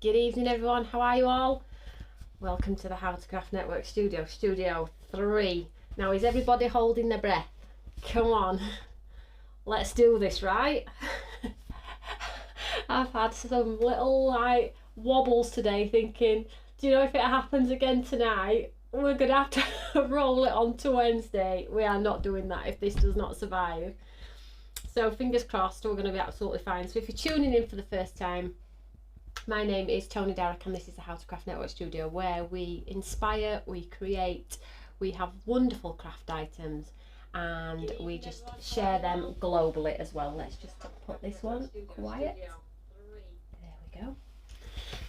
Good evening everyone, how are you all? Welcome to the How to Craft Network Studio 3. Now is everybody holding their breath? Come on, let's do this, right? I've had some little like wobbles today thinking, do you know if it happens again tonight, we're going to have to roll it on to Wednesday. We are not doing that if this does not survive. So fingers crossed, we're going to be absolutely fine. So if you're tuning in for the first time, my name is Tony Derrick and this is the How to Craft Network Studio, where we inspire, we create, we have wonderful craft items and we just share them globally as well. Let's just put this one quiet. There we go.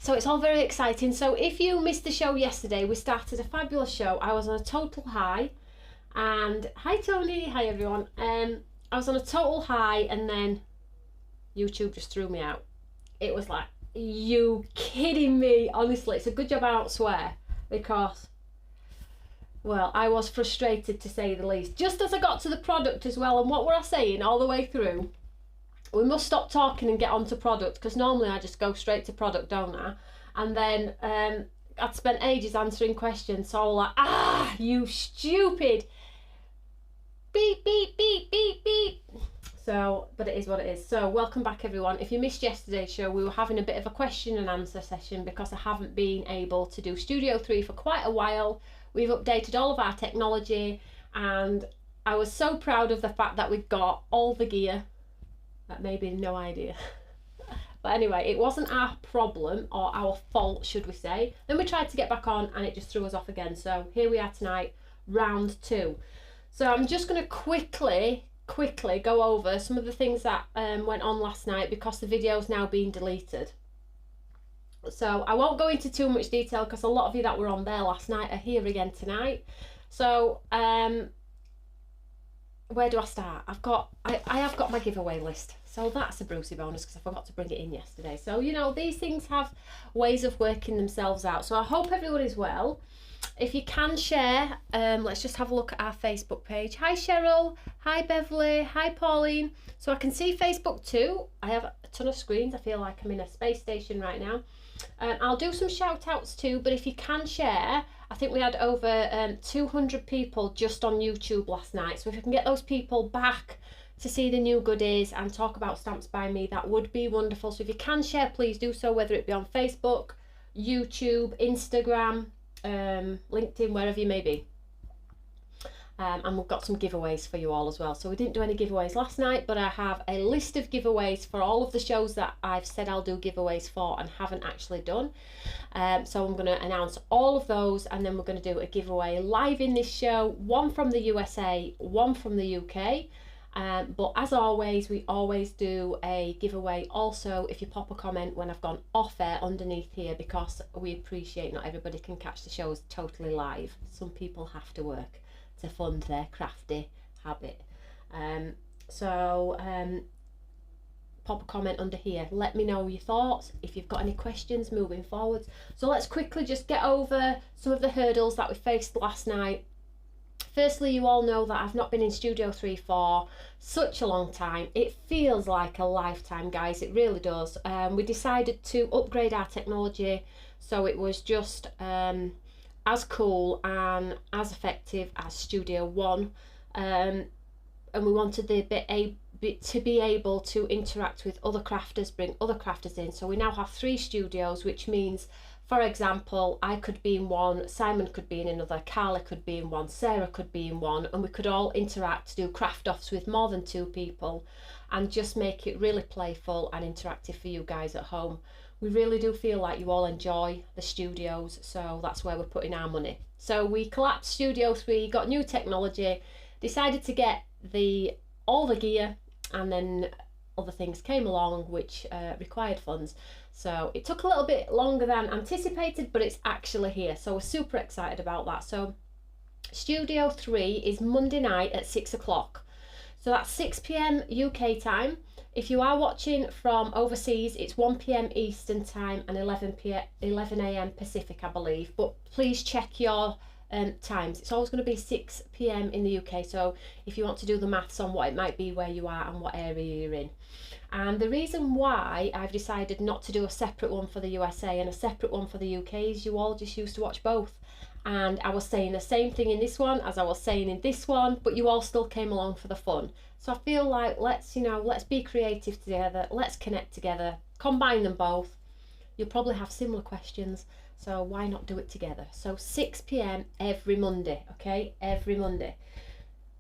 So it's all very exciting. So if you missed the show yesterday, we started a fabulous show. I was on a total high, and hi Tony, hi everyone. I was on a total high and then YouTube just threw me out. It was like, you kidding me? Honestly, it's a good job I don't swear, because, well, I was frustrated to say the least. Just as I got to the product as well, and what were I saying all the way through? We must stop talking and get on to product, because normally I just go straight to product, don't I? And then I'd spent ages answering questions, so I was like, you stupid, beep, beep, beep, beep, beep. So, but it is what it is. So welcome back everyone. If you missed yesterday's show, we were having a bit of a question and answer session because I haven't been able to do Studio 3 for quite a while. We've updated all of our technology and I was so proud of the fact that we've got all the gear. That may be no idea. But anyway, it wasn't our problem or our fault, should we say. Then we tried to get back on and it just threw us off again. So here we are tonight, round 2. So I'm just going to quickly go over some of the things that went on last night because the video's now being deleted. So I won't go into too much detail because a lot of you that were on there last night are here again tonight. So where do I start? I have got my giveaway list. So that's a Brucey bonus because I forgot to bring it in yesterday. So, you know, these things have ways of working themselves out. So I hope everyone is well. If you can share, let's just have a look at our Facebook page. Hi Cheryl, hi Beverly, hi Pauline. So I can see Facebook too. I have a ton of screens. I feel like I'm in a space station right now. I'll do some shout outs too, but if you can share, I think we had over 200 people just on YouTube last night. So if you can get those people back to see the new goodies and talk about Stamps by Me, that would be wonderful. So if you can share, please do so, whether it be on Facebook, YouTube, Instagram, LinkedIn, wherever you may be. And we've got some giveaways for you all as well. So we didn't do any giveaways last night, but I have a list of giveaways for all of the shows that I've said I'll do giveaways for and haven't actually done. So I'm going to announce all of those and then we're going to do a giveaway live in this show, one from the USA, one from the UK. But as always, we always do a giveaway also if you pop a comment when I've gone off air underneath here, because we appreciate not everybody can catch the shows totally live. Some people have to work to fund their crafty habit. Pop a comment under here. Let me know your thoughts, if you've got any questions moving forwards. So let's quickly just get over some of the hurdles that we faced last night. Firstly, you all know that I've not been in Studio 3 for such a long time. It feels like a lifetime, guys, it really does. We decided to upgrade our technology so it was just as cool and as effective as Studio 1. And we wanted to be able to interact with other crafters, bring other crafters in. So we now have 3 studios, which means, for example, I could be in one, Simon could be in another, Carla could be in one, Sarah could be in one, and we could all interact, do craft offs with more than 2 people and just make it really playful and interactive for you guys at home. We really do feel like you all enjoy the studios, so that's where we're putting our money. So we collapsed Studio 3, got new technology, decided to get all the gear, and then other things came along which required funds. So it took a little bit longer than anticipated, but it's actually here. So we're super excited about that. So Studio 3 is Monday night at 6 o'clock. So that's 6 PM UK time. If you are watching from overseas, it's 1 PM Eastern time and 11 AM Pacific, I believe. But please check your times. It's always going to be 6 PM in the UK. So if you want to do the maths on what it might be where you are and what area you're in. And the reason why I've decided not to do a separate one for the USA and a separate one for the UK is you all just used to watch both. And I was saying the same thing in this one as I was saying in this one, but you all still came along for the fun. So I feel like let's be creative together, let's connect together, combine them both. You'll probably have similar questions, so why not do it together? So 6 p.m. every Monday, okay? Every Monday.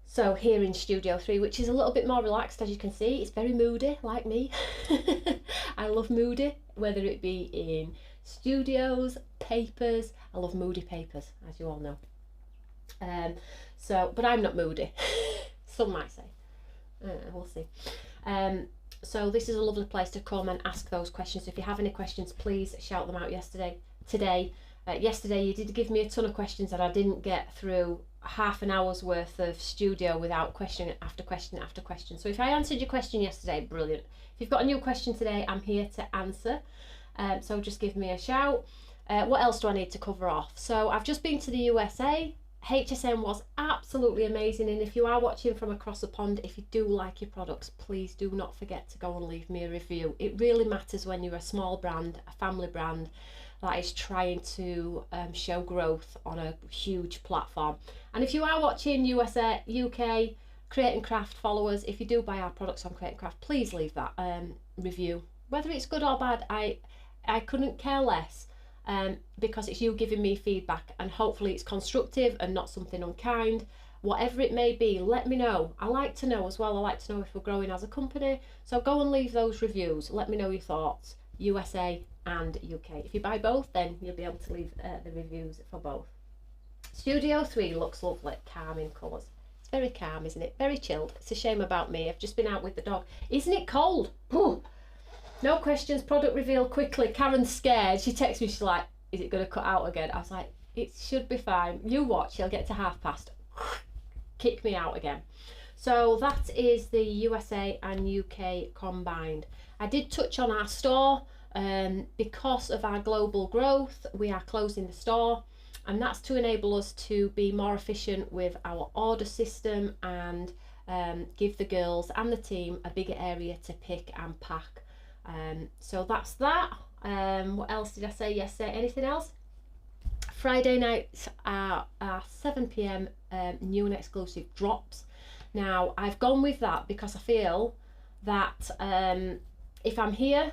So here in Studio 3, which is a little bit more relaxed, as you can see. It's very moody, like me. I love moody, whether it be in studios, papers. I love moody papers, as you all know. But I'm not moody. Some might say. We'll see. So this is a lovely place to come and ask those questions. If you have any questions, please shout them out today. Yesterday you did give me a ton of questions and I didn't get through half an hour's worth of studio without question after question after question. So if I answered your question yesterday, brilliant. If you've got a new question today, I'm here to answer. So just give me a shout. What else do I need to cover off? So I've just been to the USA. HSN was absolutely amazing, and if you are watching from across the pond, if you do like your products, please do not forget to go and leave me a review. It really matters when you're a small brand, a family brand that is trying to show growth on a huge platform. And if you are watching USA, UK, Create and Craft followers, if you do buy our products on Create and Craft, please leave that review. Whether it's good or bad, I couldn't care less. Because it's you giving me feedback, and hopefully it's constructive and not something unkind. Whatever it may be, let me know. I like to know as well. I like to know if we're growing as a company. So go and leave those reviews. Let me know your thoughts, USA and UK. If you buy both, then you'll be able to leave the reviews for both. Studio 3 looks lovely, calming colours. It's very calm, isn't it? Very chilled. It's a shame about me. I've just been out with the dog. Isn't it cold? Ooh. No questions, product reveal quickly. Karen's scared. She texts me, she's like, is it going to cut out again? I was like, it should be fine. You watch, you'll get to past. Kick me out again. So that is the USA and UK combined. I did touch on our store. Because of our global growth, we are closing the store. And that's to enable us to be more efficient with our order system and give the girls and the team a bigger area to pick and pack. So that's that. What else did I say yesterday? Anything else? Friday nights are 7 p.m. New and exclusive drops. Now I've gone with that because I feel that if I'm here,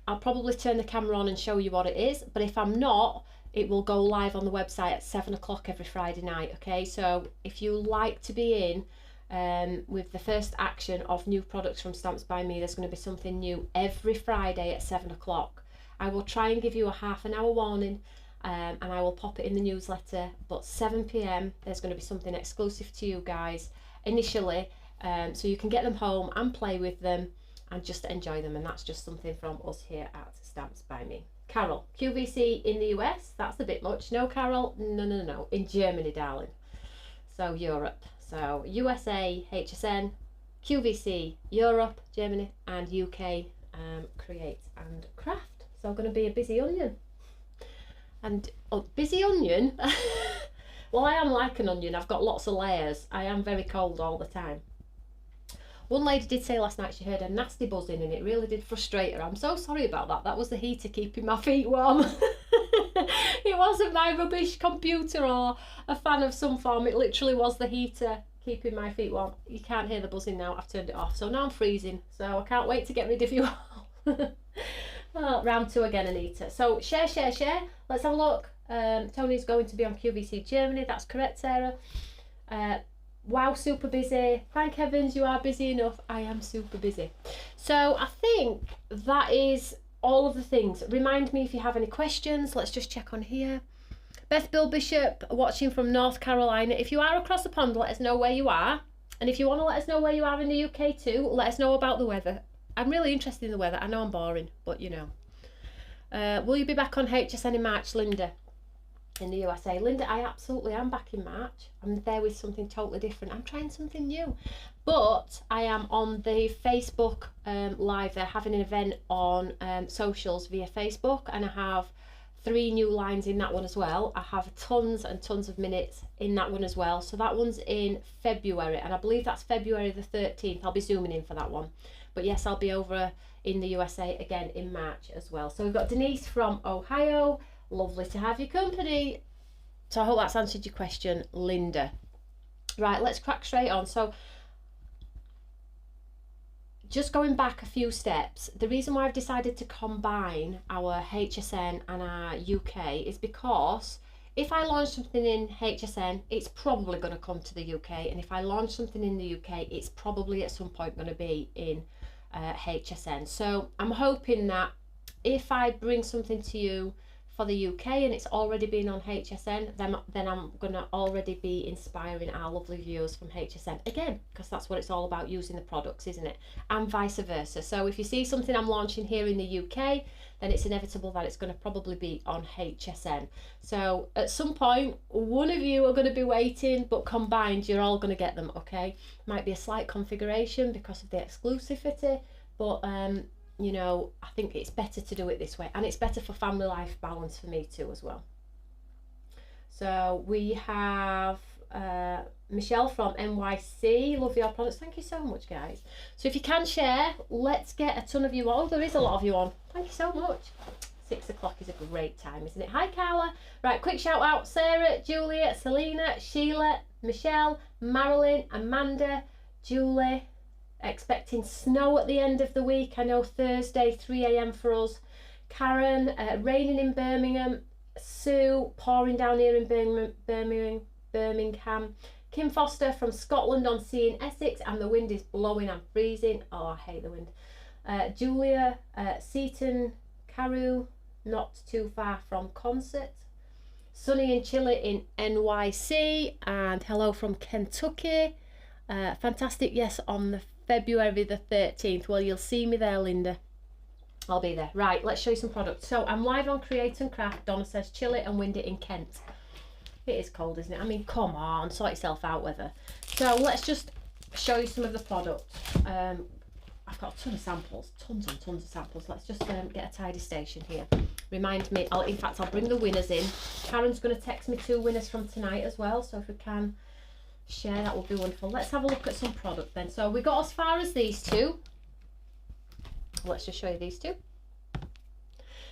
I'll probably turn the camera on and show you what it is, but if I'm not, it will go live on the website at 7 o'clock every Friday night. Okay, so if you like to be in with the first action of new products from Stamps by Me, there's going to be something new every Friday at 7 o'clock. I will try and give you a half an hour warning, and I will pop it in the newsletter, but 7 p.m. there's going to be something exclusive to you guys initially, so you can get them home and play with them and just enjoy them. And that's just something from us here at Stamps by Me. Carol, QVC in the US, that's a bit much. No, Carol, no, in Germany, darling. So Europe. So USA, HSN, QVC, Europe, Germany, and UK, Create and Craft. So going to be a busy onion. And busy onion? Well, I am like an onion. I've got lots of layers. I am very cold all the time. One lady did say last night she heard a nasty buzzing and it really did frustrate her. I'm so sorry about that. That was the heater keeping my feet warm. It wasn't my rubbish computer or a fan of some form. It literally was the heater keeping my feet warm. You can't hear the buzzing now. I've turned it off. So now I'm freezing. So I can't wait to get rid of you all. Oh, round 2 again, Anita. So share. Let's have a look. Tony's going to be on QVC Germany. That's correct, Sarah. Wow, super busy. Thank heavens you are busy enough. I am super busy. So I think that is all of the things. Remind me if you have any questions. Let's just check on here. Beth Bill Bishop watching from North Carolina. If you are across the pond, let us know where you are. And if you want to let us know where you are in the UK too, let us know about the weather. I'm really interested in the weather. I know I'm boring, but you know. Will you be back on HSN in March, Linda? In the USA. Linda, I absolutely am back in March. I'm there with something totally different. I'm trying something new. But I am on the Facebook Live. They're having an event on socials via Facebook, and I have 3 new lines in that one as well. I have tons and tons of minutes in that one as well. So that one's in February, and I believe that's February the 13th. I'll be zooming in for that one. But yes, I'll be over in the USA again in March as well. So we've got Denise from Ohio. Lovely to have your company. So I hope that's answered your question, Linda. Right, let's crack straight on. So just going back a few steps, the reason why I've decided to combine our HSN and our UK is because if I launch something in HSN, it's probably going to come to the UK, and if I launch something in the UK, it's probably at some point going to be in HSN. So I'm hoping that if I bring something to you for the UK and it's already been on HSN, then I'm going to already be inspiring our lovely viewers from HSN again, because that's what it's all about, using the products, isn't it? And vice versa. So if you see something I'm launching here in the UK, then it's inevitable that it's going to probably be on HSN. So at some point, one of you are going to be waiting, but combined, you're all going to get them, okay? Might be a slight configuration because of the exclusivity, but you know, I think it's better to do it this way, and it's better for family life balance for me too as well. So we have Michelle from NYC. Love your products. Thank you so much, guys. So if you can share, let's get a ton of you on. Oh, there is a lot of you on. Thank you so much. 6 o'clock is a great time, isn't it? Hi, Carla. Right, quick shout out. Sarah, Julia, Selena, Sheila, Michelle, Marilyn, Amanda, Julie. Expecting snow at the end of the week. I know Thursday 3 a.m. for us. Karen, raining in Birmingham. Sue, pouring down here in Birmingham. Kim Foster from Scotland on sea in Essex, and the wind is blowing. I'm freezing. Oh, I hate the wind. Julia, Seaton, Carew, not too far from concert. Sunny and chilly in NYC, and hello from Kentucky. Fantastic, yes, on the February the 13th. Well, you'll see me there, Linda. I'll be there. Right, let's show you some products. So I'm live on Create and Craft. Donna says chilly and windy in Kent. It is cold, isn't it? I mean, come on, sort yourself out, weather. So let's just show you some of the products. I've got a ton of samples, tons and tons of samples. Let's just get a tidy station here. Remind me, in fact, I'll bring the winners in. Karen's going to text me 2 winners from tonight as well, so if we can share, that would be wonderful. Let's have a look at some product then. So we got as far as these two. Let's just show you these two.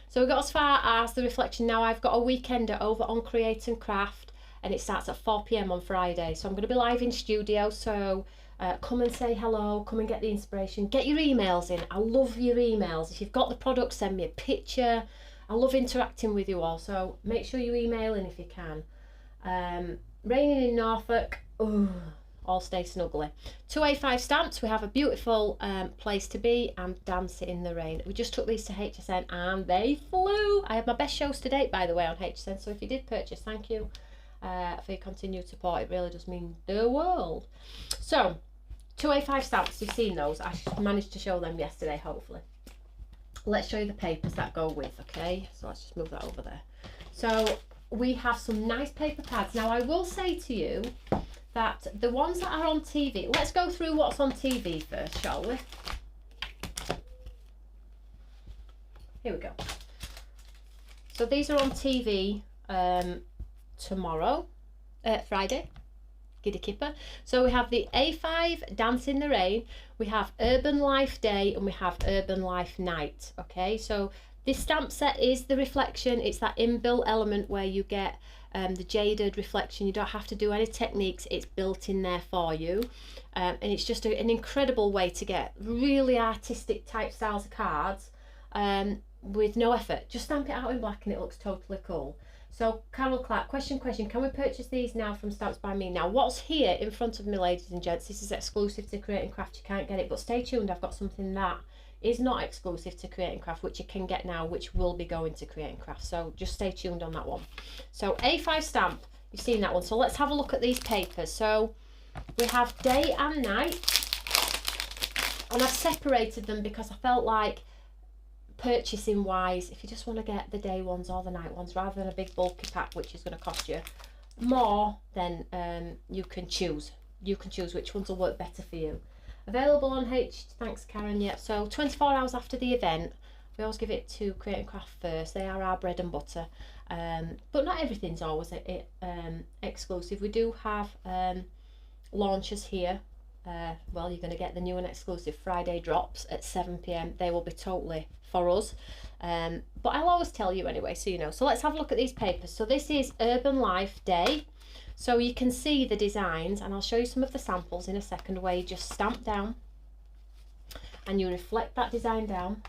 So we got as far as the reflection. Now I've got a weekender over on Create and Craft, and it starts at 4 p.m. on Friday. So I'm going to be live in studio, so come and say hello, come and get the inspiration, get your emails in. I love your emails. If you've got the product, send me a picture. I love interacting with you all, so make sure you email in if you can. Raining in Norfolk. Ooh, all stay snuggly. 2 A5 stamps. We have a beautiful place to be, and Dance in the Rain. We just took these to HSN and they flew. I had my best shows to date, by the way, on HSN. So if you did purchase, thank you for your continued support. It really does mean the world. So 2 A5 stamps. You've seen those. I managed to show them yesterday, hopefully. Let's show you the papers that go with. Okay, so let's just move that over there. So we have some nice paper pads. Now I will say to you that the ones that are on TV, let's go through what's on TV first, shall we? Here we go. So these are on TV tomorrow, Friday, Giddy Kipper. So we have the A5 Dance in the Rain, we have Urban Life Day, and we have Urban Life Night. Okay, so this stamp set is the reflection. It's that inbuilt element where you get the jaded reflection. You don't have to do any techniques. It's built in there for you. And it's just an incredible way to get really artistic type styles of cards with no effort. Just stamp it out in black and it looks totally cool. So Carol Clark, question, can we purchase these now from Stamps by Me? Now what's here in front of me, ladies and gents, this is exclusive to Create and Craft. You can't get it, but stay tuned. I've got something that is not exclusive to Create and Craft, which you can get now, which will be going to Create and Craft. So just stay tuned on that one. So A5 stamp, you've seen that one. So let's have a look at these papers. So we have day and night, and I've separated them because I felt like purchasing wise, if you just want to get the day ones or the night ones rather than a big bulky pack, which is going to cost you more, then you can choose which ones will work better for you. Available on thanks Karen. Yep. So 24 hours after the event, we always give it to Create and Craft first. They are our bread and butter, but not everything's always exclusive. We do have launches here well, you're going to get the new and exclusive Friday drops at 7 p.m. They will be totally for us. But I'll always tell you anyway, so you know. So let's have a look at these papers. So this is Urban Life Day. So you can see the designs, and I'll show you some of the samples in a second, where you just stamp down and you reflect that design down.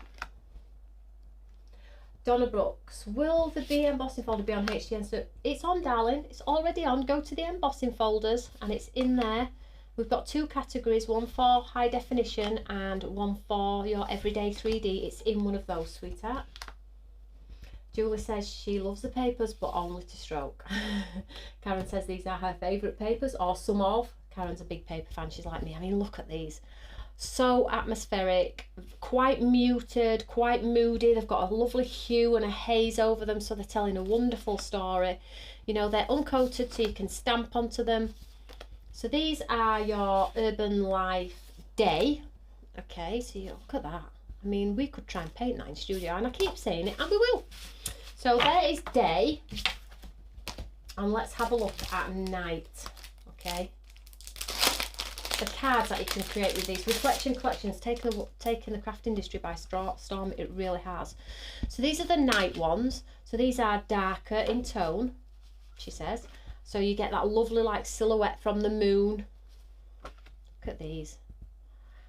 Donna Brooks, will the B embossing folder be on HDN? So it's on, darling. It's already on. Go to the embossing folders and it's in there. We've got two categories, one for high definition and one for your everyday 3D. It's in one of those, sweetheart. Julie says she loves the papers, but only to stroke. Karen says these are her favourite papers, or some of. Karen's a big paper fan. She's like me. I mean, look at these. So atmospheric, quite muted, quite moody. They've got a lovely hue and a haze over them, so they're telling a wonderful story. You know, they're uncoated, so you can stamp onto them. So these are your Urban Life Day. Okay, so you look at that. I mean, we could try and paint that in studio, and I keep saying it, and we will. So there is day, and let's have a look at night. Okay. The cards that you can create with these reflection collections, taking the craft industry by storm. It really has. So these are the night ones. So these are darker in tone, she says. So you get that lovely like silhouette from the moon. Look at these.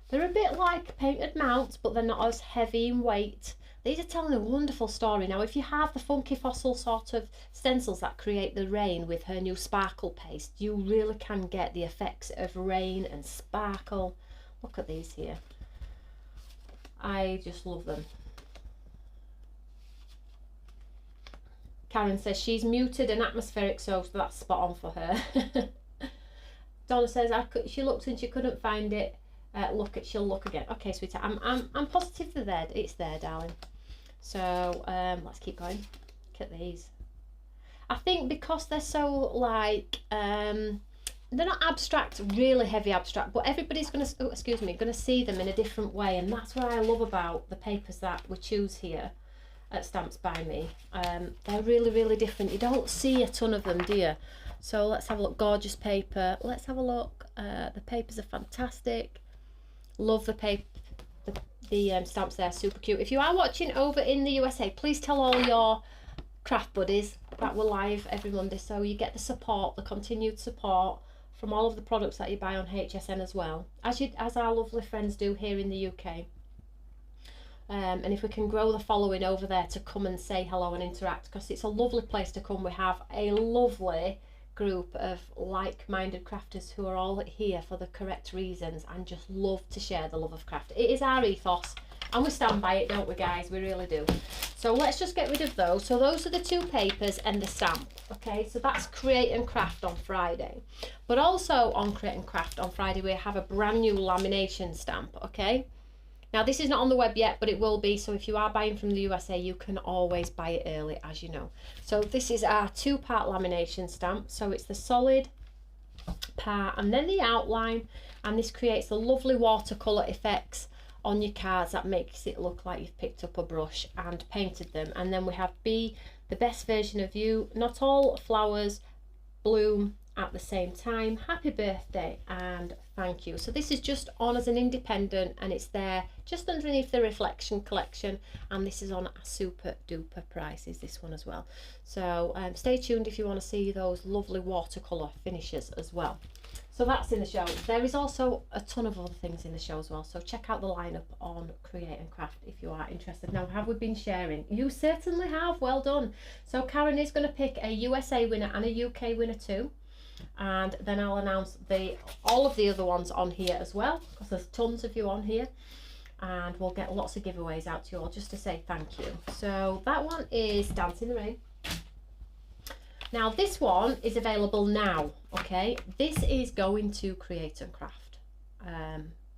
They're a bit like painted mounts, but they're not as heavy in weight. These are telling a wonderful story. Now, if you have the funky fossil sort of stencils that create the rain with her new sparkle paste, you really can get the effects of rain and sparkle. Look at these here. I just love them. Karen says she's muted and atmospheric, so that's spot on for her. Donna says she looked and she couldn't find it. She'll look again. Okay, sweetheart, I'm positive they're there. It's there, darling. So let's keep going. Look at these. I think because they're so like they're not abstract, really heavy abstract, but everybody's gonna see them in a different way, and that's what I love about the papers that we choose here at Stamps by Me. They're really, really different. You don't see a ton of them, do you? So let's have a look. Gorgeous paper. Let's have a look. The papers are fantastic. Love the paper. The stamps there, super cute. If you are watching over in the USA, please tell all your craft buddies that we're live every Monday, so you get the support, the continued support from all of the products that you buy on HSN as well, as our lovely friends do here in the UK. And if we can grow the following over there to come and say hello and interact, because it's a lovely place to come. We have a lovely group of like-minded crafters who are all here for the correct reasons and just love to share the love of craft. It is our ethos and we stand by it, don't we, guys? We really do. So let's just get rid of those. So those are the two papers and the stamp. Okay, so that's Create and Craft on Friday, but also on Create and Craft on Friday we have a brand new lamination stamp. Okay, now this is not on the web yet, but it will be. So if you are buying from the USA, you can always buy it early, as you know. So this is our two-part lamination stamp. So it's the solid part and then the outline, and this creates the lovely watercolour effects on your cards that makes it look like you've picked up a brush and painted them. And then we have B, the best version of you. Not all flowers bloom at the same time. Happy birthday and thank you. So this is just on as an independent, and it's there just underneath the reflection collection, and this is on a super duper prices, this one as well. So stay tuned if you want to see those lovely watercolor finishes as well. So that's in the show. There is also a ton of other things in the show as well, so check out the lineup on Create and Craft if you are interested. Now, have we been sharing? You certainly have. Well done. So Karen is going to pick a USA winner and a UK winner too, and then I'll announce all of the other ones on here as well, because there's tons of you on here, and we'll get lots of giveaways out to you all just to say thank you. So that one is Dance in the Rain. Now this one is available now. Okay, this is going to Create and Craft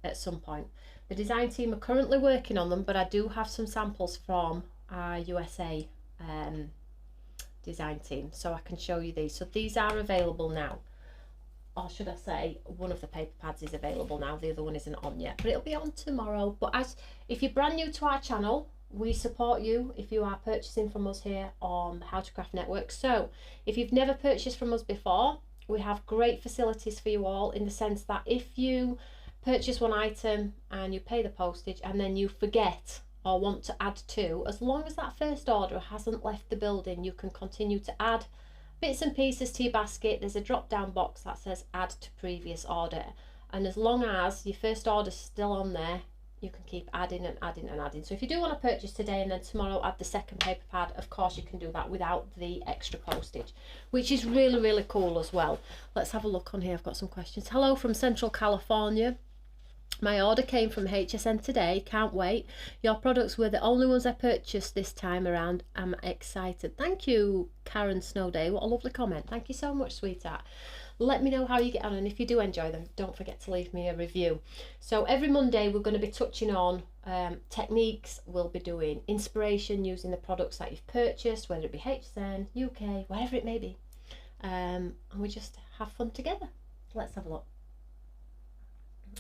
at some point. The design team are currently working on them, but I do have some samples from our USA design team, so I can show you these. So these are available now, or should I say one of the paper pads is available now, the other one isn't on yet, but it'll be on tomorrow. But if you're brand new to our channel, we support you if you are purchasing from us here on the How to Craft Network. So if you've never purchased from us before, we have great facilities for you all, in the sense that if you purchase one item and you pay the postage and then you forget or want to add to, as long as that first order hasn't left the building, you can continue to add bits and pieces to your basket. There's a drop down box that says add to previous order, and as long as your first order's still on there, you can keep adding and adding and adding. So if you do want to purchase today and then tomorrow add the second paper pad, of course you can do that without the extra postage, which is really, really cool as well. Let's have a look on here. I've got some questions. Hello from Central California. My order came from HSN today. Can't wait. Your products were the only ones I purchased this time around. I'm excited. Thank you, Karen Snowday. What a lovely comment. Thank you so much, sweetheart. Let me know how you get on, and if you do enjoy them, don't forget to leave me a review. So every Monday we're going to be touching on techniques. We'll be doing inspiration using the products that you've purchased, whether it be HSN, UK, wherever it may be. And we just have fun together. Let's have a look.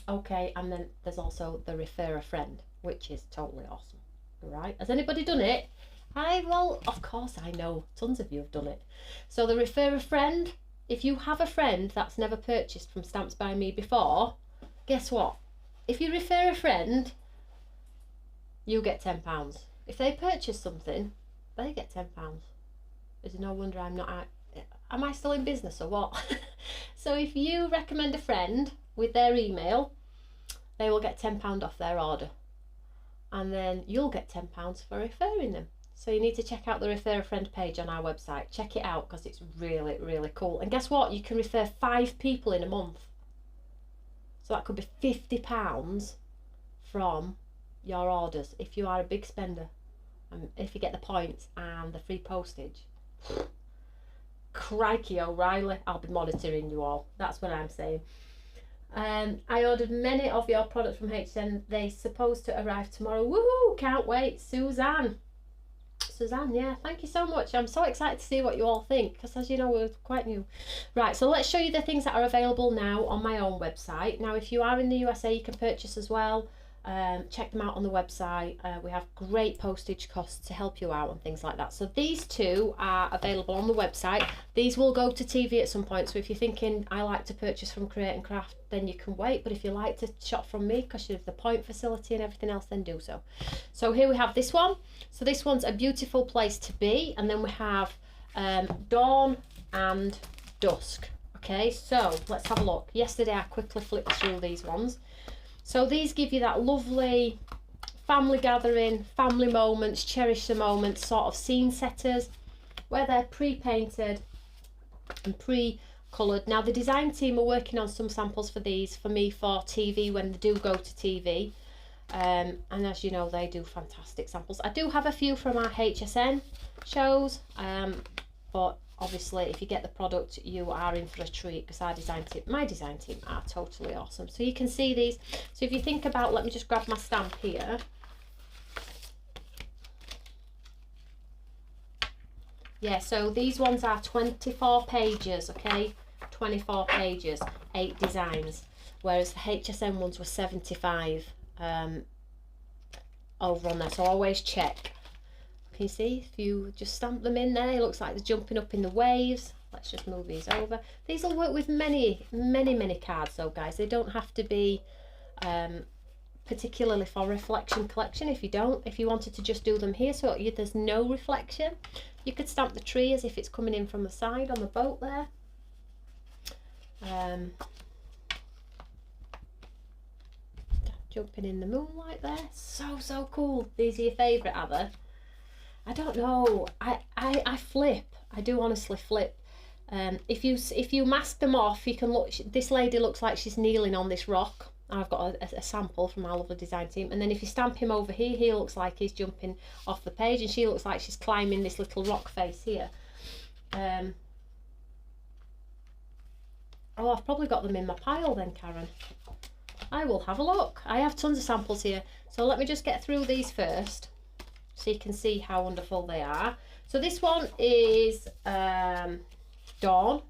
Okay, and then there's also the refer a friend, which is totally awesome. Right, has anybody done it? Well, of course I know, tons of you have done it. So the refer a friend, if you have a friend that's never purchased from Stamps by Me before, guess what? If you refer a friend, you get £10. If they purchase something, they get £10. Is it no wonder I'm not... Am I still in business or what? So if you recommend a friend with their email, they will get £10 off their order. And then you'll get £10 for referring them. So you need to check out the Refer a Friend page on our website. Check it out because it's really, really cool. And guess what? You can refer 5 people in a month. So that could be £50 from your orders if you are a big spender. And if you get the points and the free postage. Crikey O'Reilly, I'll be monitoring you all. That's what I'm saying. I ordered many of your products from HSN. They're supposed to arrive tomorrow. Woohoo! Can't wait. Suzanne, yeah, thank you so much. I'm so excited to see what you all think, because as you know, we're quite new. Right, so let's show you the things that are available now on my own website. Now, if you are in the USA, you can purchase as well. Check them out on the website. We have great postage costs to help you out and things like that. So these two are available on the website. These will go to TV at some point. So if you're thinking, I like to purchase from Create and Craft, then you can wait. But if you like to shop from me because you have the point facility and everything else, then do so. So here we have this one. So this one's a beautiful place to be. And then we have Dawn and Dusk. Okay, so let's have a look. Yesterday I quickly flipped through these ones. So these give you that lovely family gathering, family moments, cherish the moments, sort of scene setters, where they're pre-painted and pre-coloured. Now the design team are working on some samples for these for me for TV when they do go to TV. And as you know, they do fantastic samples. I do have a few from our HSN shows, but obviously if you get the product, you are in for a treat, because our design team, my design team, are totally awesome. So you can see these. So if you think about, let me just grab my stamp here. Yeah, so these ones are 24 pages, okay? 24 pages, 8 designs, whereas the HSN ones were 75 over on there. So always check. Can you see, if you just stamp them in there, it looks like they're jumping up in the waves. Let's just move these over. These will work with many cards though, guys. They don't have to be particularly for reflection collection. If you wanted to just do them here so there's no reflection, you could stamp the tree as if it's coming in from the side on the boat there. Jumping in the moonlight there. So cool. These are your favourite, are they? I don't know. I flip. I do honestly flip. If you mask them off, you can look. This lady looks like she's kneeling on this rock. I've got a sample from our lovely design team. And then if you stamp him over here, he looks like he's jumping off the page, and she looks like she's climbing this little rock face here. Oh, I've probably got them in my pile then, Karen. I will have a look. I have tons of samples here. So let me just get through these first, so you can see how wonderful they are. So this one is Dawn.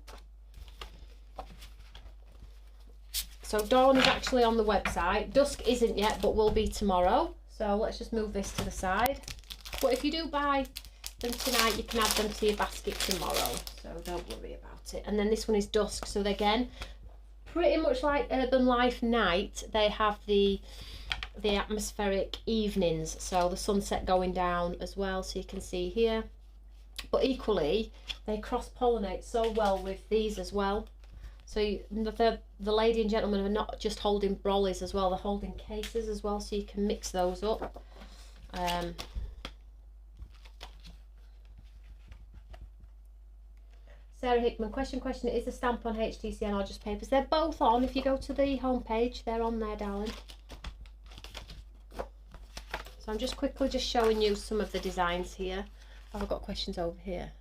So Dawn is actually on the website. Dusk isn't yet, but will be tomorrow. So let's just move this to the side. But if you do buy them tonight, you can add them to your basket tomorrow. So don't worry about it. And then this one is Dusk. So again, pretty much like Urban Life Night. They have the atmospheric evenings, so the sunset going down as well, so you can see here. But equally, they cross-pollinate so well with these as well. So the lady and gentleman are not just holding brollies as well, they're holding cases as well, so you can mix those up. Sarah Hickman, question, is the stamp on HTCN or just papers? They're both on. If you go to the homepage, they're on there, darling. So I'm just quickly showing you some of the designs here. Oh, I've got questions over here.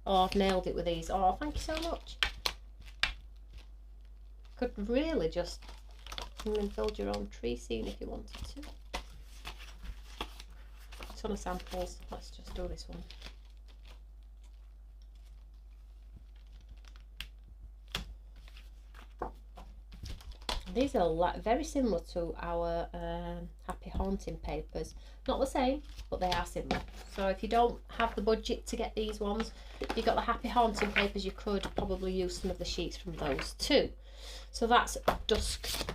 Oh, I've nailed it with these. Oh, thank you so much. Could really just come and build your own tree scene if you wanted to. A ton of samples. Let's just do this one. These are very similar to our Happy Haunting papers. Not the same, but they are similar. So if you don't have the budget to get these ones, you've got the Happy Haunting papers, you could probably use some of the sheets from those too. So that's Dusk.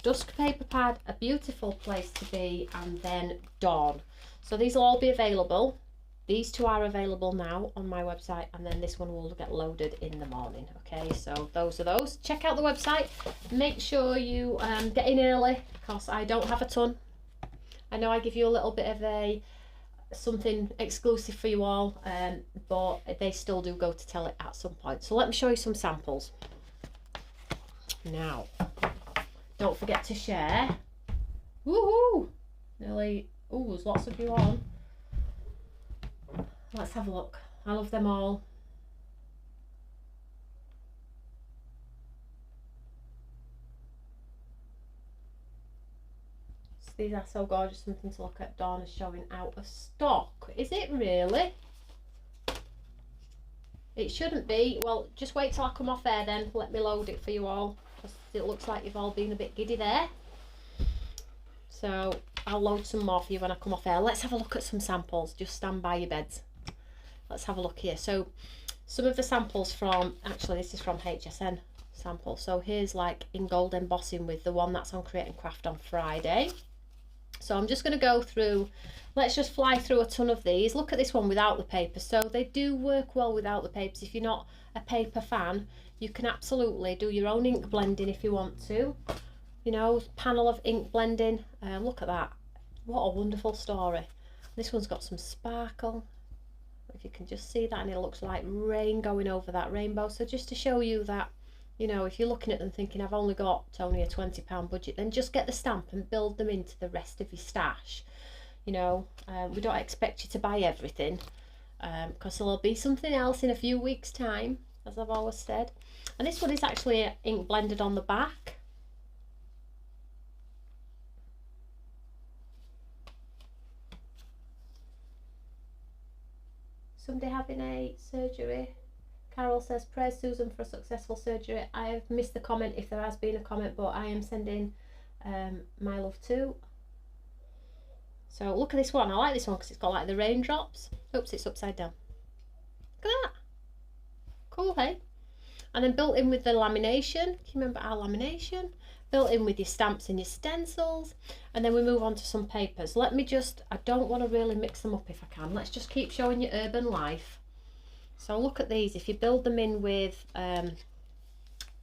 Dusk paper pad, a beautiful place to be, and then Dawn. So these will all be available. These two are available now on my website, and then this one will get loaded in the morning. Okay, so those are those. Check out the website. Make sure you get in early, because I don't have a ton. I know I give you a little bit of something exclusive for you all, but they still do go to tell it at some point. So let me show you some samples. Now, don't forget to share. Woohoo! Nearly, ooh, there's lots of you on. Let's have a look. I love them all. These are so gorgeous. Something to look at. Dawn is showing out of stock. Is it really? It shouldn't be. Well, just wait till I come off air then. Let me load it for you all. Because it looks like you've all been a bit giddy there. So I'll load some more for you when I come off air. Let's have a look at some samples. Just stand by your beds. Let's have a look here. So some of the samples from, actually this is from HSN sample. So here's like in gold embossing with the one that's on Create and Craft on Friday. So I'm just going to go through, let's just fly through a ton of these. Look at this one without the paper. So they do work well without the papers. If you're not a paper fan, you can absolutely do your own ink blending if you want to. You know, panel of ink blending. Look at that. What a wonderful story. This one's got some sparkle. If you can just see that, and it looks like rain going over that rainbow. So just to show you that, you know, if you're looking at them thinking I've only got only a £20 budget, then just get the stamp and build them into the rest of your stash. You know, we don't expect you to buy everything, because there'll be something else in a few weeks time, as I've always said. And this one is actually ink blended on the back. Somebody having a surgery. Carol says, praise Susan for a successful surgery. I have missed the comment if there has been a comment, but I am sending my love too. So look at this one. I like this one because it's got like the raindrops. Oops, it's upside down. Look at that. Cool, hey? And then built in with the lamination. Can you remember our lamination? Built in with your stamps and your stencils. And then we move on to some papers. Let me just, I don't want to really mix them up if I can. Let's just keep showing you Urban Life. So look at these. If you build them in with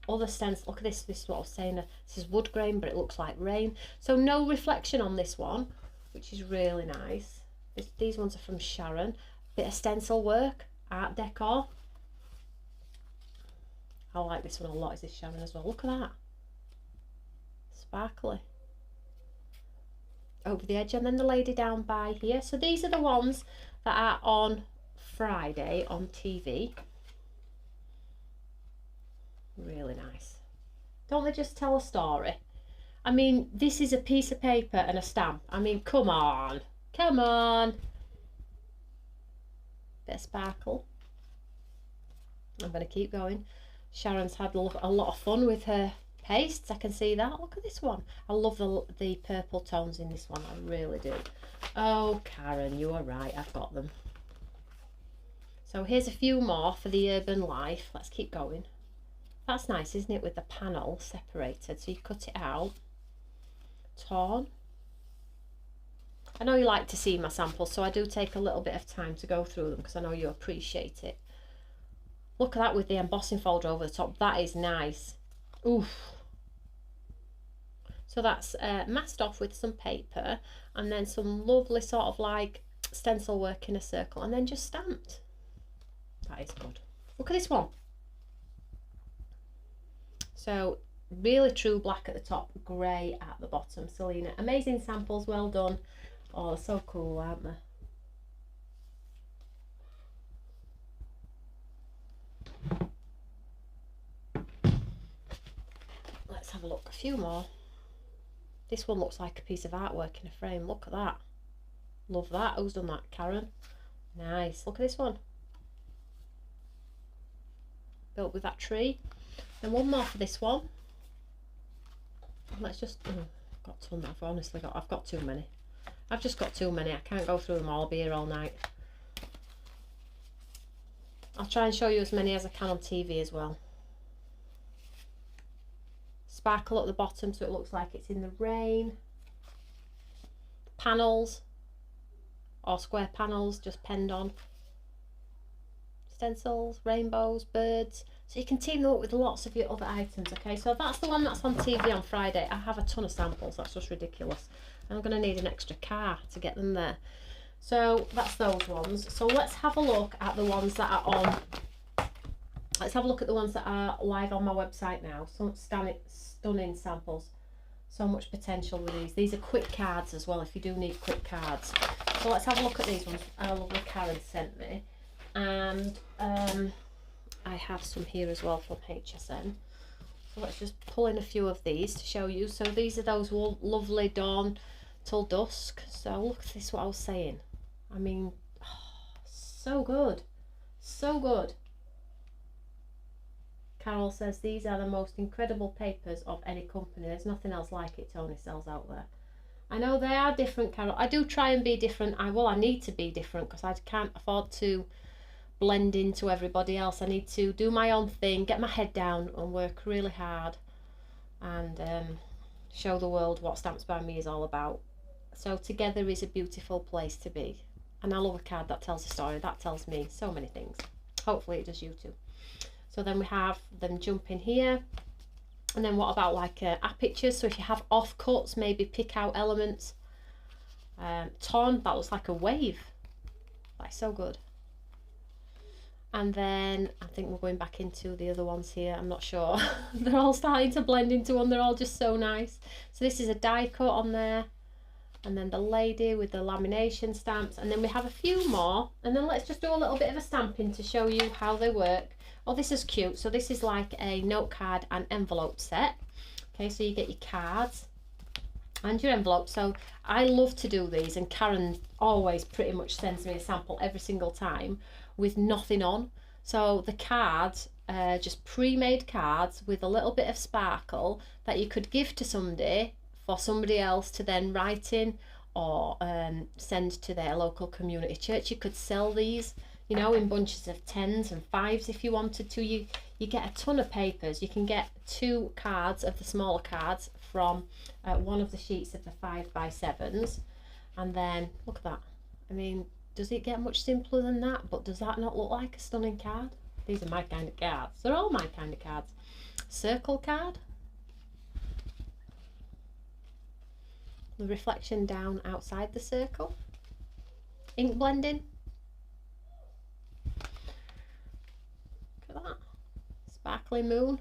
other stencils, look at this. This is what I was saying. This is wood grain, but it looks like rain. So no reflection on this one, which is really nice. These ones are from Sharon. Bit of stencil work, art decor. I like this one a lot. Is this Sharon as well? Look at that. Sparkly. Over the edge, and then the lady down by here. So these are the ones that are on Friday on TV. Really nice. Don't they just tell a story? I mean, this is a piece of paper and a stamp. I mean, come on. Come on. Bit of sparkle. I'm going to keep going. Sharon's had a lot of fun with her pastes. I can see that. Look at this one. I love the purple tones in this one. I really do. Oh, Karen, you are right. I've got them. So here's a few more for the Urban Life. Let's keep going. That's nice, isn't it, with the panel separated? So you cut it out. Torn. I know you like to see my samples, so I do take a little bit of time to go through them because I know you appreciate it. Look at that with the embossing folder over the top. That is nice. Oof. So that's masked off with some paper and then some lovely sort of like stencil work in a circle and then just stamped. That is good. Look at this one. So really true black at the top, grey at the bottom. Selena, amazing samples, well done. Oh, they're so cool, aren't they? Let's have a look, a few more. This one looks like a piece of artwork in a frame. Look at that. Love that. Who's done that? Karen. Nice. Look at this one. Built with that tree. And one more for this one. Let's just... Oh, I've got tons. I've got too many. I've just got too many. I can't go through them all. I'll be here all night. I'll try and show you as many as I can on TV as well. Sparkle at the bottom so it looks like it's in the rain. Panels or square panels just penned on. Stencils, rainbows, birds. So you can team them up with lots of your other items, okay? So that's the one that's on TV on Friday. I have a ton of samples. That's just ridiculous. And I'm going to need an extra car to get them there. So that's those ones. So let's have a look at the ones that are on. Let's have a look at the ones that are live on my website now. Some stunning samples. So much potential with these. These are quick cards as well if you do need quick cards. So let's have a look at these ones. Our lovely Karen sent me. And I have some here as well from HSN. So let's just pull in a few of these to show you. So these are those lovely dawn till dusk. So look at this, what I was saying. I mean, oh, so good. So good. Carol says these are the most incredible papers of any company. There's nothing else like it Tony sells out there. I know they are different, Carol. I do try and be different. I need to be different because I can't afford to blend into everybody else. I need to do my own thing, get my head down and work really hard and show the world what Stamps by Me is all about. So together is a beautiful place to be. And I love a card that tells a story. That tells me so many things. Hopefully it does you too. So then we have them jump in here. And then what about like app pictures? So if you have off cuts, maybe pick out elements. Torn, that looks like a wave. That's so good. And then I think we're going back into the other ones here. I'm not sure. They're all starting to blend into one. They're all just so nice. So this is a die cut on there. And then the lady with the lamination stamps. And then we have a few more. And then let's just do a little bit of a stamping to show you how they work. Oh, this is cute. So this is like a note card and envelope set. Okay, so you get your cards and your envelope. So I love to do these, and Karen always pretty much sends me a sample every single time with nothing on. So the cards are just pre-made cards with a little bit of sparkle that you could give to somebody for somebody else to then write in or send to their local community church. You could sell these, you know, in bunches of 10s and 5s if you wanted to. You get a ton of papers. You can get 2 cards of the smaller cards from one of the sheets of the 5x7s. And then look at that. I mean, does it get much simpler than that? But does that not look like a stunning card? These are my kind of cards. They're all my kind of cards. Circle card. The reflection down outside the circle. Ink blending. Look at that. Sparkly moon.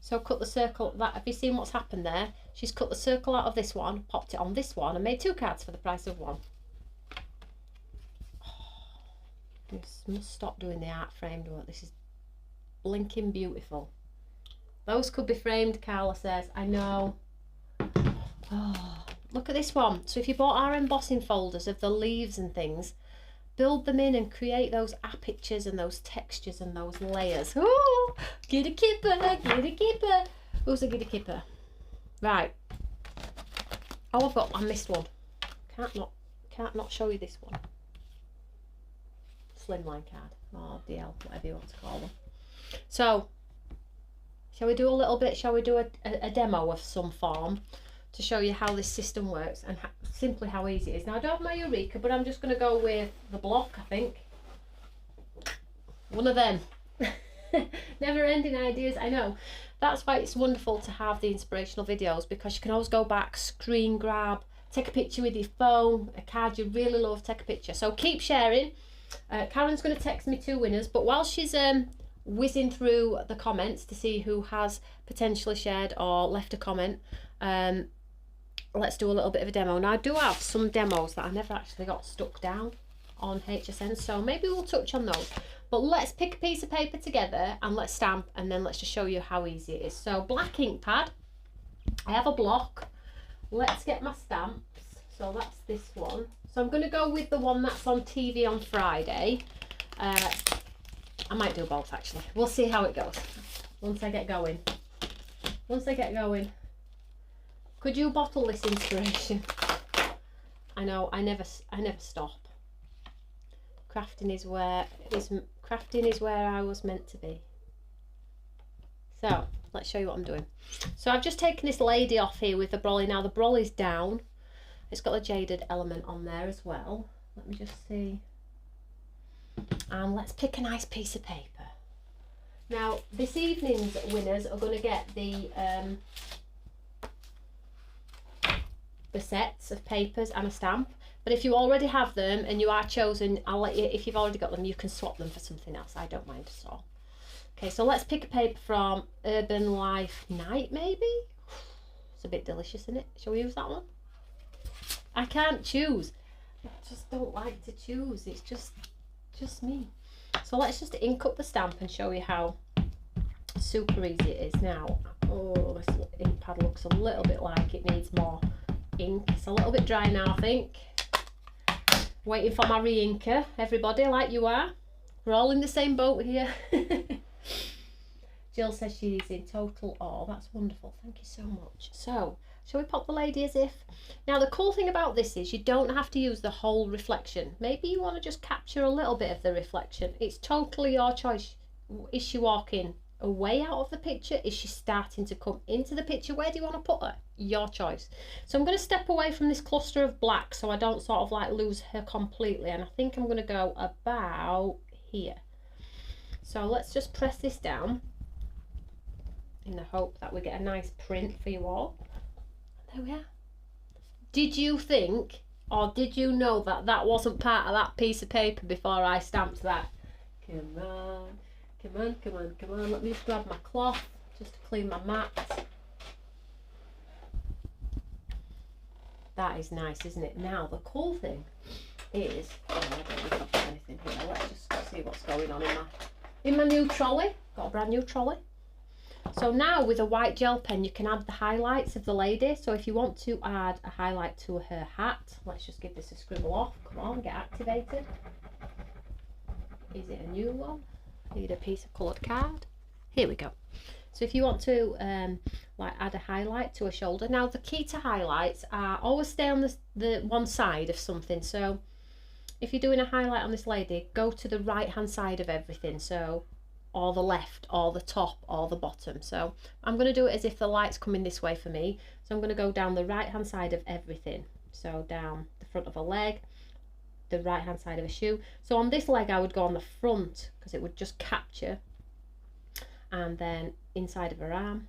So cut the circle. That, have you seen what's happened there? She's cut the circle out of this one, popped it on this one, and made 2 cards for the price of 1. Oh, I must stop doing the art framed work. This is blinking beautiful. Those could be framed, Carla says. I know. Oh, look at this one. So if you bought our embossing folders of the leaves and things, build them in and create those pictures and those textures and those layers. Oh, giddy kipper, giddy kipper. Who's a giddy kipper? Right. Oh, I missed one. Can't not show you this one. Slimline card. Oh, DL, whatever you want to call them. So shall we do a little bit, shall we do a demo of some form to show you how this system works and simply how easy it is. Now I don't have my Eureka, but I'm just going to go with the block, I think. One of them. Never ending ideas, I know. That's why it's wonderful to have the inspirational videos, because you can always go back, screen grab, take a picture with your phone, a card you really love, take a picture. So keep sharing. Karen's going to text me 2 winners, but while she's whizzing through the comments to see who has potentially shared or left a comment, let's do a little bit of a demo. Now I do have some demos that I never actually got stuck down on HSN, so maybe we'll touch on those. But let's pick a piece of paper together and let's stamp, and then let's just show you how easy it is. So black ink pad, I have a block, let's get my stamps. So that's this one. So I'm going to go with the one that's on TV on Friday. I might do both actually. We'll see how it goes once I get going. Once I get going. Could you bottle this inspiration? I know, I never stop. Crafting is where I was meant to be. So let's show you what I'm doing. So I've just taken this lady off here with the brolly. Now the brolly's down. It's got a jaded element on there as well. Let me just see. And let's pick a nice piece of paper. Now this evening's winners are going to get the sets of papers and a stamp. But if you already have them and you are chosen, I'll let you, if you've already got them, you can swap them for something else. I don't mind at all. Okay, so let's pick a paper from Urban Life Night, maybe? It's a bit delicious, isn't it? Shall we use that one? I can't choose. I just don't like to choose. It's just me. So let's just ink up the stamp and show you how super easy it is. Now, oh, this ink pad looks a little bit like it needs more ink. It's a little bit dry now, I think. Waiting for my re-inker, everybody, like you are. We're all in the same boat here. Jill says she's in total awe. That's wonderful. Thank you so much. So, shall we pop the lady as if? Now, the cool thing about this is you don't have to use the whole reflection. Maybe you want to just capture a little bit of the reflection. It's totally your choice. Is she walking away out of the picture? Is she starting to come into the picture? Where do you want to put her? Your choice. So I'm going to step away from this cluster of black so I don't sort of like lose her completely, and I think I'm going to go about here. So let's just press this down in the hope that we get a nice print for you all. There we are. Did you think, or did you know that that wasn't part of that piece of paper before I stamped that? Come on. Come on, come on, come on. Let me just grab my cloth just to clean my mat. That is nice, isn't it? Now, the cool thing is, oh, I don't think I've got anything here. Let's just see what's going on in my new trolley. Got a brand new trolley. So now with a white gel pen, you can add the highlights of the lady. So if you want to add a highlight to her hat, let's just give this a scribble off. Come on, get activated. Is it a new one? Need a piece of coloured card. Here we go. So if you want to like add a highlight to a shoulder. Now the key to highlights are always stay on the one side of something. So if you're doing a highlight on this lady, go to the right hand side of everything. So or the left or the top or the bottom. So I'm going to do it as if the light's coming this way for me. So I'm going to go down the right hand side of everything. So down the front of a leg, the right hand side of a shoe. So on this leg I would go on the front because it would just capture, and then inside of her arm.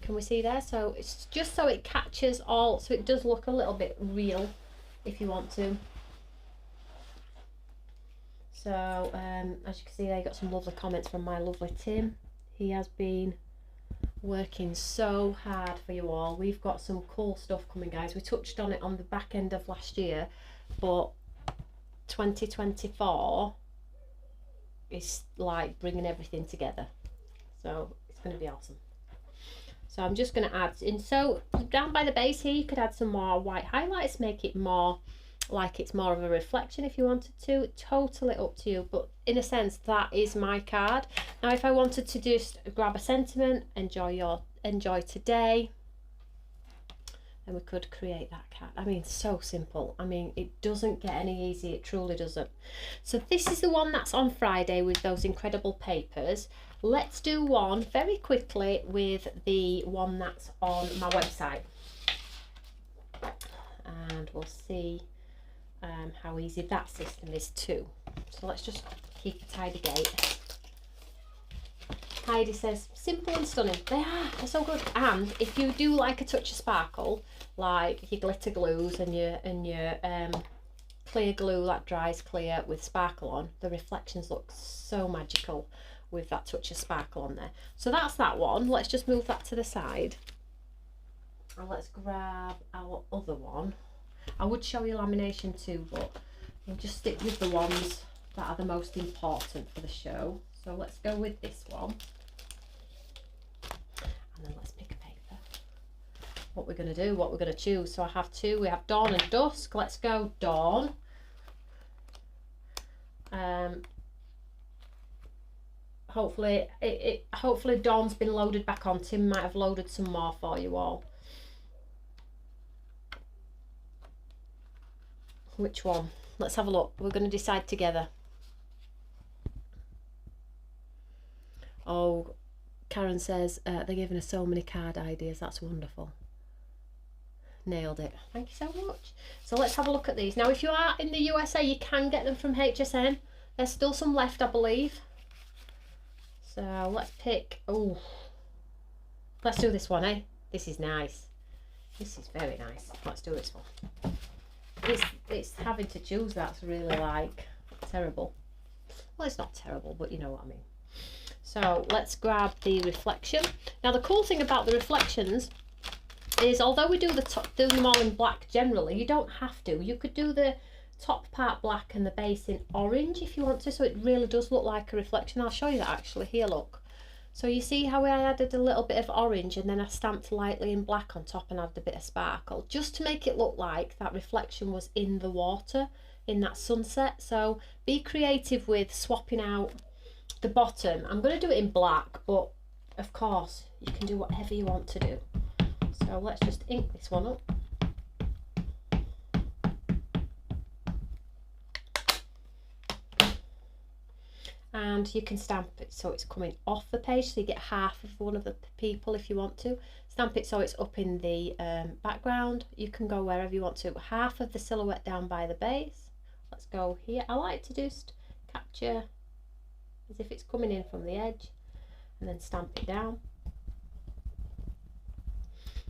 Can we see there? So it's just so it catches all, so it does look a little bit real if you want to. So as you can see there, you got some lovely comments from my lovely Tim. He has been working so hard for you all. We've got some cool stuff coming, guys. We touched on it on the back end of last year, but 2024 is like bringing everything together, so it's going to be awesome. So I'm just going to add in, so down by the base here you could add some more white highlights, make it more like it's more of a reflection if you wanted to. Totally up to you, but in a sense that is my card. Now if I wanted to just grab a sentiment, enjoy today, then we could create that card. I mean, so simple. I mean, it doesn't get any easier, it truly doesn't. So this is the one that's on Friday with those incredible papers. Let's do one very quickly with the one that's on my website. And we'll see how easy that system is too. So let's just keep a tidy gate. Heidi says, simple and stunning. They're so good. And if you do like a touch of sparkle, like your glitter glues and your clear glue that dries clear with sparkle on, the reflections look so magical with that touch of sparkle on there. So that's that one. Let's just move that to the side. And let's grab our other one. I would show you lamination too, but we'll just stick with the ones that are the most important for the show. So let's go with this one. And then let's pick a paper. What we're going to do, what we're going to choose. So I have two. We have Dawn and Dusk. Let's go Dawn. Hopefully hopefully Dawn's been loaded back on. Tim might have loaded some more for you all. Which one? Let's have a look. We're going to decide together. Oh, Karen says they're giving us so many card ideas. That's wonderful. Nailed it. Thank you so much. So let's have a look at these. Now, if you are in the USA, you can get them from HSN. There's still some left, I believe. So let's pick. Oh, let's do this one, eh? This is nice. This is very nice. Let's do this one. It's having to choose that's really like terrible. Well, it's not terrible, but you know what I mean. So let's grab the reflection. Now the cool thing about the reflections is, although we do them all in black generally, you don't have to. You could do the top part black and the base in orange if you want to, so it really does look like a reflection. I'll show you that actually. Here, look. So you see how I added a little bit of orange and then I stamped lightly in black on top and added a bit of sparkle, just to make it look like that reflection was in the water, in that sunset. So be creative with swapping out the bottom. I'm going to do it in black, but of course you can do whatever you want to do. So let's just ink this one up. And you can stamp it so it's coming off the page, so you get half of one of the people if you want to. Stamp it so it's up in the background. You can go wherever you want to. Half of the silhouette down by the base. Let's go here. I like to just capture as if it's coming in from the edge and then stamp it down.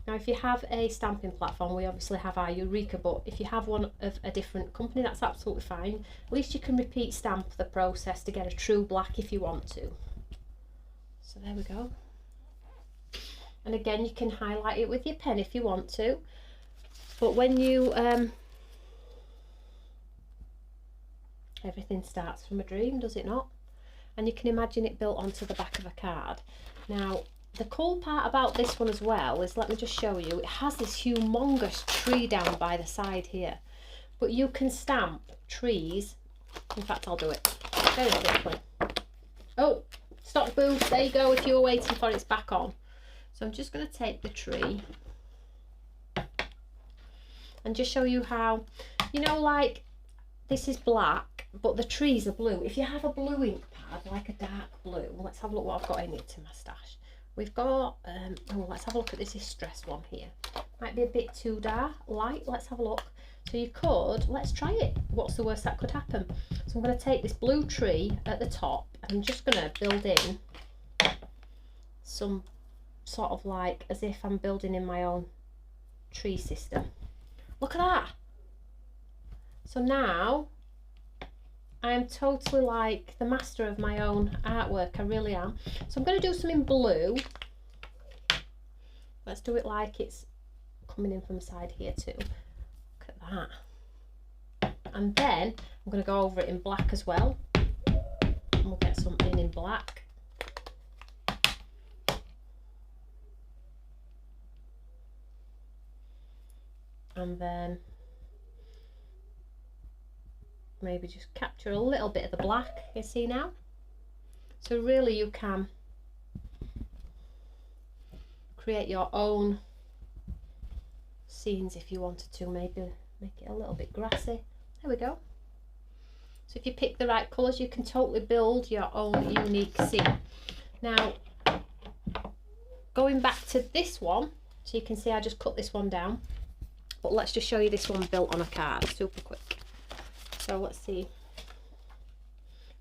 Now if you have a stamping platform, we obviously have our Eureka, but if you have one of a different company, that's absolutely fine. At least you can repeat stamp the process to get a true black if you want to. So there we go. And again, you can highlight it with your pen if you want to. But when you, everything starts from a dream, does it not? And you can imagine it built onto the back of a card. Now, the cool part about this one as well is, let me just show you, it has this humongous tree down by the side here. But you can stamp trees. In fact, I'll do it very quickly. Oh, stop boost. There you go, if you were waiting for it, it's back on. So I'm just going to take the tree and just show you how, you know, like this is black, but the trees are blue. If you have a blue ink pad, like a dark blue, let's have a look what I've got in it in my stash. We've got, oh, let's have a look at this distress one here. Might be a bit too dark, light. Let's have a look. So you could, let's try it. What's the worst that could happen? So I'm going to take this blue tree at the top and I'm just going to build in some sort of like as if I'm building in my own tree system. Look at that. So now I am totally like the master of my own artwork. I really am. So I'm going to do some in blue. Let's do it like it's coming in from the side here too. Look at that. And then I'm going to go over it in black as well. And we'll get something in black. And then maybe just capture a little bit of the black, you see now. So really you can create your own scenes if you wanted to, maybe make it a little bit grassy. There we go. So if you pick the right colours, you can totally build your own unique scene. Now, going back to this one, so you can see I just cut this one down, but let's just show you this one built on a card, super quick. So let's see.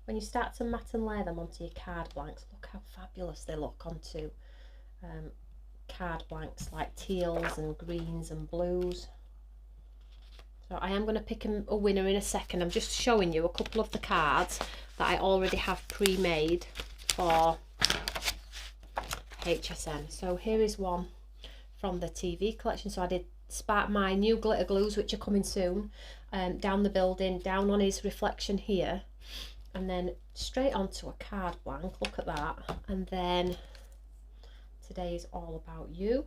When you start to mat and layer them onto your card blanks, look how fabulous they look onto card blanks, like teals and greens and blues. So I am going to pick a winner in a second. I'm just showing you a couple of the cards that I already have pre-made for HSN. So here is one from the TV collection. So I did spark my new glitter glues, which are coming soon, down the building, down on his reflection here, and then straight onto a card blank. Look at that. And then today is all about you.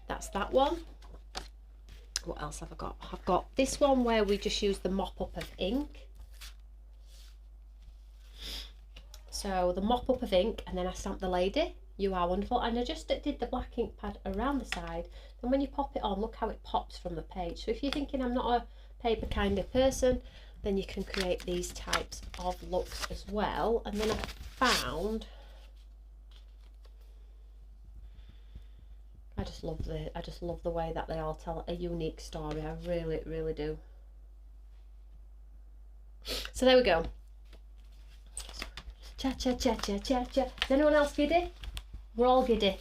That's that one. What else have I got? I've got this one where we just use the mop up of ink. So the mop up of ink, and then I stamped the lady, you are wonderful, and I just did the black ink pad around the side. And when you pop it on, look how it pops from the page. So if you're thinking I'm not a paper kind of person, then you can create these types of looks as well. And then I found, I just love the way that they all tell a unique story. I really, really do. So there we go. Cha cha cha cha cha cha. Is anyone else giddy? We're all giddy.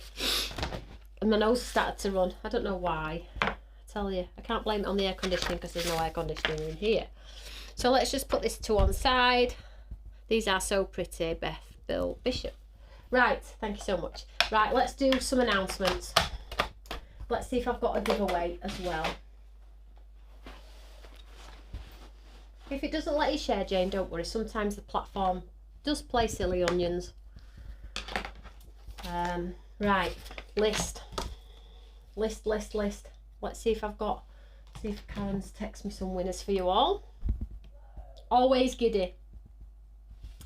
And my nose started to run. I don't know why. I tell you, I can't blame it on the air conditioning because there's no air conditioning in here. So let's just put this to one side. These are so pretty, Beth, Bill, Bishop. Right, thank you so much. Right, let's do some announcements. Let's see if I've got a giveaway as well. If it doesn't let you share, Jane, don't worry. Sometimes the platform does play silly onions. Right, list. Let's see if I've got, see if Karen's text me some winners for you all. Always giddy.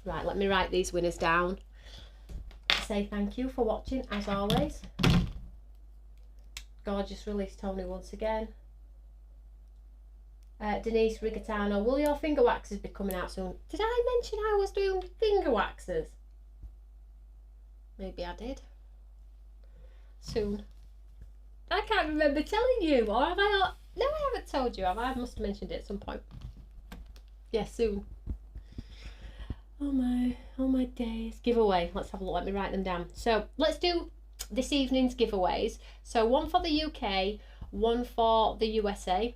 Right, let me write these winners down. Say thank you for watching, as always. Gorgeous release, Tony, once again. Denise Rigatano, will your finger waxes be coming out soon? Did I mention I was doing finger waxes? Maybe I did. Soon. I can't remember telling you, or have I not? No, I haven't told you, have I? I must have mentioned it at some point. Yes, soon. Oh my days. Giveaway. Let's have a look. Let me write them down. So let's do this evening's giveaways. So one for the UK, one for the USA.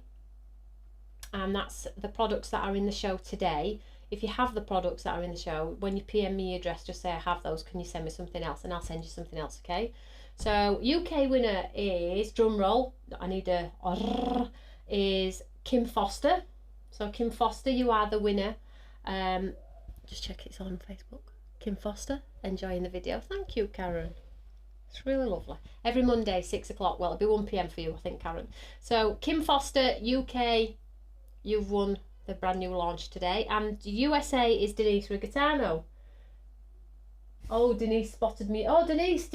And that's the products that are in the show today. If you have the products that are in the show, when you PM me your address, just say I have those, can you send me something else, and I'll send you something else, okay? So UK winner is, drum roll, I need a is Kim Foster. So Kim Foster, you are the winner. Just check it's on Facebook. Kim Foster, enjoying the video. Thank you, Karen. It's really lovely. Every Monday, 6 o'clock. Well, it'll be 1 PM for you, I think, Karen. So Kim Foster, UK, you've won the brand new launch today. And USA is Denise Rigatano. Oh, Denise spotted me. Oh, Denise.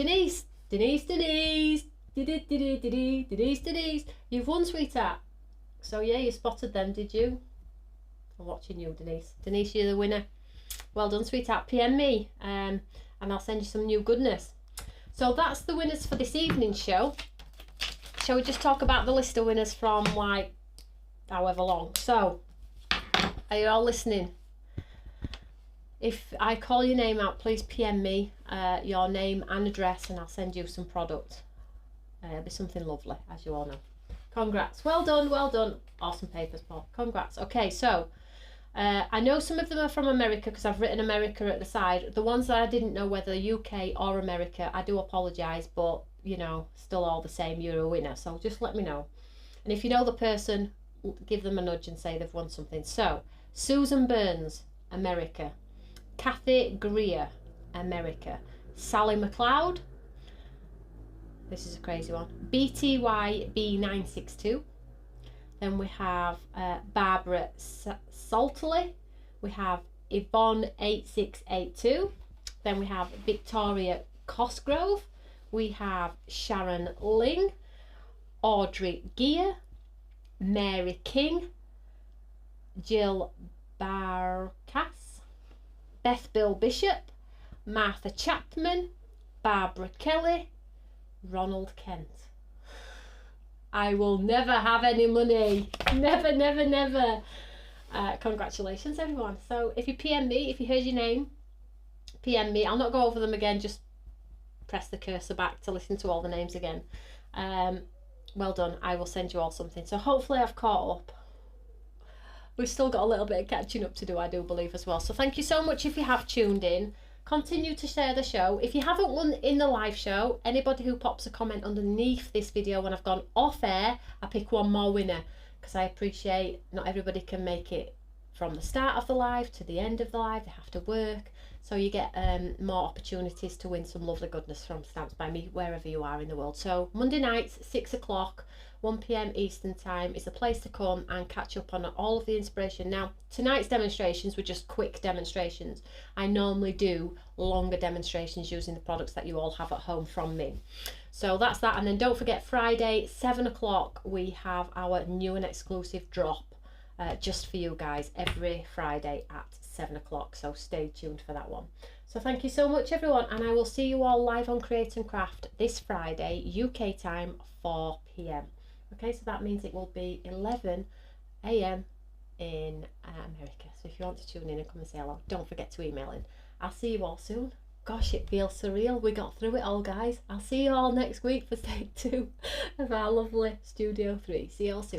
You've won, sweetheart. So yeah, you spotted them, did you? I'm watching you, Denise. Denise, you're the winner. Well done, sweetheart. PM me, and I'll send you some new goodness. So that's the winners for this evening's show. Shall we just talk about the list of winners from, like, however long? So, are you all listening? If I call your name out, please PM me your name and address, and I'll send you some product. It'll be something lovely, as you all know. Congrats. Well done, well done. Awesome papers, Paul. Congrats. Okay, so I know some of them are from America because I've written America at the side. The ones that I didn't know whether UK or America, I do apologise, but, you know, still all the same, you're a winner. So just let me know. And if you know the person, give them a nudge and say they've won something. So, Susan Burns, America. Kathy Greer, America. Sally McLeod. This is a crazy one. BTYB962. Then we have Barbara Saltley. We have Yvonne8682. Then we have Victoria Cosgrove. We have Sharon Ling. Audrey Gear, Mary King, Jill Barkas, Beth Bill Bishop, Martha Chapman, Barbara Kelly, Ronald Kent. I will never have any money. Never, never, never. Congratulations, everyone. So if you PM me, if you heard your name, PM me. I'll not go over them again, just press the cursor back to listen to all the names again. Well done. I will send you all something. So hopefully I've caught up. We've still got a little bit of catching up to do, I do believe, as well. So thank you so much if you have tuned in. Continue to share the show. If you haven't won in the live show, anybody who pops a comment underneath this video when I've gone off air, I pick one more winner, because I appreciate not everybody can make it from the start of the live to the end of the live. They have to work, so you get more opportunities to win some lovely goodness from Stamps by Me wherever you are in the world. So Monday nights, 6 o'clock, 1 p.m. Eastern time is the place to come and catch up on all of the inspiration. Now, tonight's demonstrations were just quick demonstrations. I normally do longer demonstrations using the products that you all have at home from me. So that's that. And then don't forget, Friday, 7 o'clock, we have our new and exclusive drop just for you guys every Friday at 7 o'clock. So stay tuned for that one. So thank you so much, everyone. And I will see you all live on Create and Craft this Friday, UK time, 4 p.m. Okay, so that means it will be 11 a.m. in America. So if you want to tune in and come and say hello, don't forget to email in. I'll see you all soon. Gosh, it feels surreal. We got through it all, guys. I'll see you all next week for take 2 of our lovely Studio 3. See you all soon.